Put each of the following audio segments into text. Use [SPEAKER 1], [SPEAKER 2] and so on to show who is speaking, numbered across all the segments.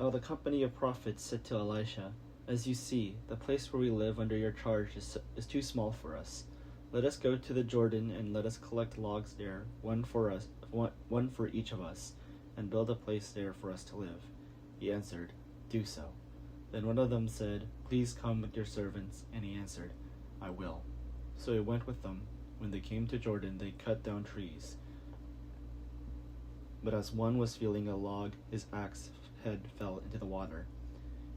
[SPEAKER 1] Now the company of prophets said to Elisha, "As you see, the place where we live under your charge is too small for us. Let us go to the Jordan and let us collect logs there, one for each of us, and build a place there for us to live." He answered, "Do so." Then one of them said, "Please come with your servants." And he answered, "I will." So he went with them. When they came to Jordan, they cut down trees. But as one was feeling a log, his axe head fell into the water.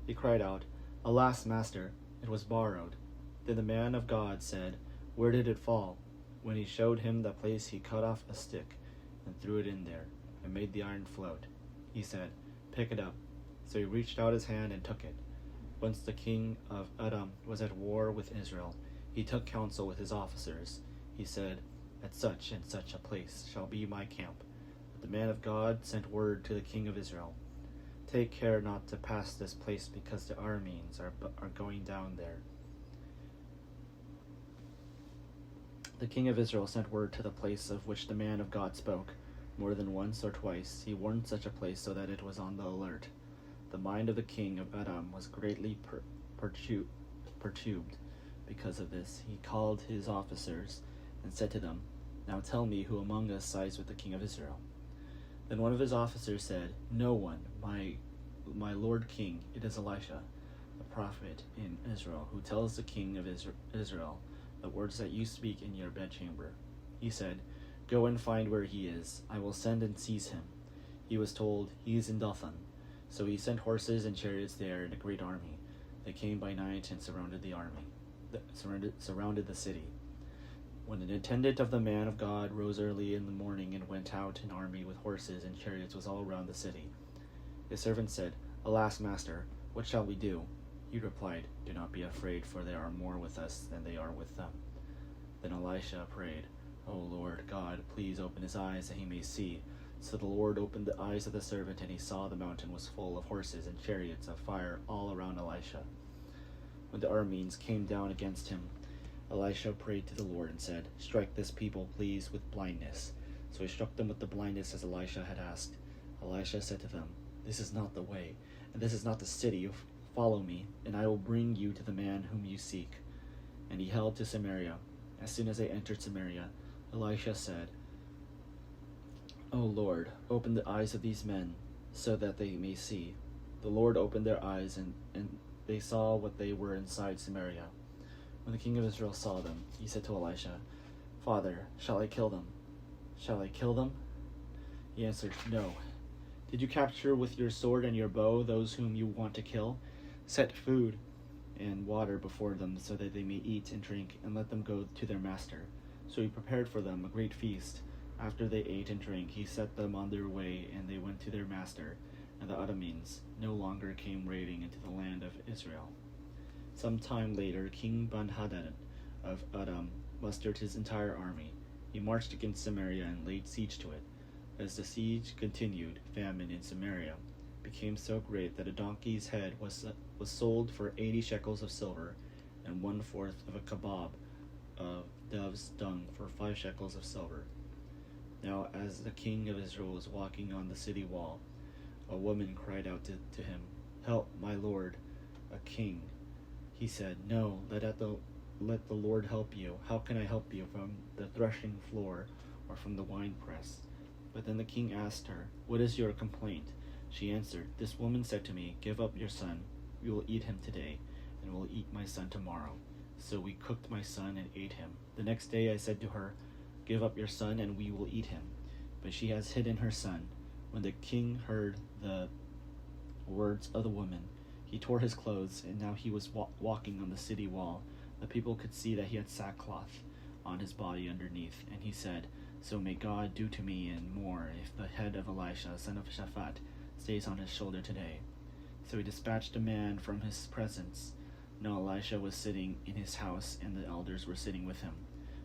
[SPEAKER 1] He cried out, "Alas, master, it was borrowed." Then the man of God said, "Where did it fall?" When he showed him the place, he cut off a stick and threw it in there, and made the iron float. He said, "Pick it up." So he reached out his hand and took it. Once the king of Edom was at war with Israel, he took counsel with his officers. He said, "At such and such a place shall be my camp." But the man of God sent word to the king of Israel, "Take care not to pass this place, because the Arameans are going down there." The king of Israel sent word to the place of which the man of God spoke. More than once or twice he warned such a place so that it was on the alert. The mind of the king of Edom was greatly perturbed because of this. He called his officers and said to them, "Now tell me, who among us sides with the king of Israel?" Then one of his officers said, "No one, my lord king. It is Elisha, the prophet in Israel, who tells the king of Israel the words that you speak in your bedchamber." He said, "Go and find where he is. I will send and seize him." He was told, "He is in Dothan." So he sent horses and chariots there in a great army. They came by night and surrounded the city. When an attendant of the man of God rose early in the morning and went out an army with horses and chariots was all around the city. His servant said, "Alas, master, what shall we do?" He replied, "Do not be afraid, for there are more with us than they are with them." Then Elisha prayed, "O Lord God, please open his eyes that he may see." So the Lord opened the eyes of the servant, and he saw the mountain was full of horses and chariots of fire all around Elisha. When the Arameans came down against him, Elisha prayed to the Lord and said, "Strike this people, please, with blindness." So he struck them with the blindness as Elisha had asked. Elisha said to them, "This is not the way, and this is not the city. Follow me, and I will bring you to the man whom you seek." And he held to Samaria. As soon as they entered Samaria, Elisha said, "O Lord, open the eyes of these men, so that they may see." The Lord opened their eyes, and they saw what they were inside Samaria. When the king of Israel saw them, he said to Elisha, "Father, shall I kill them? Shall I kill them?" He answered, "No." "Did you capture with your sword and your bow those whom you want to kill? Set food and water before them, so that they may eat and drink, and let them go to their master." So he prepared for them a great feast. After they ate and drank, he set them on their way, and they went to their master, and the Arameans no longer came raiding into the land of Israel. Some time later, King Ben-Hadad of Edom mustered his entire army. He marched against Samaria and laid siege to it. As the siege continued, famine in Samaria became so great that a donkey's head was sold for 80 shekels of silver, and 1/4 of a kebab of dove's dung for 5 shekels of silver. Now, as the king of Israel was walking on the city wall, a woman cried out to him, "Help, my lord, a king." He said, "No, let the Lord help you. How can I help you, from the threshing floor or from the winepress?" But then the king asked her, "What is your complaint?" She answered, "This woman said to me, 'Give up your son. We will eat him today, and will eat my son tomorrow.' So we cooked my son and ate him. The next day I said to her, 'Give up your son, and we will eat him.' But she has hidden her son." When the king heard the words of the woman, he tore his clothes, and now he was walking on the city wall. The people could see that he had sackcloth on his body underneath, and he said, "So may God do to me and more, if the head of Elisha, son of Shaphat, stays on his shoulder today." So he dispatched a man from his presence. Now Elisha was sitting in his house, and the elders were sitting with him.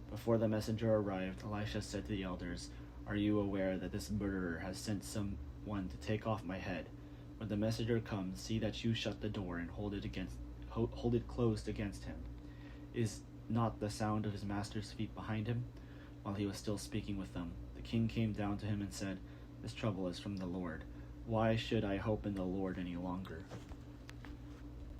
[SPEAKER 1] Before the messenger arrived, Elisha said to the elders, "Are you aware that this murderer has sent someone to take off my head? When the messenger comes, see that you shut the door and hold it closed against him. Is not the sound of his master's feet behind him?" While he was still speaking with them, the king came down to him and said, "This trouble is from the Lord. Why should I hope in the Lord any longer?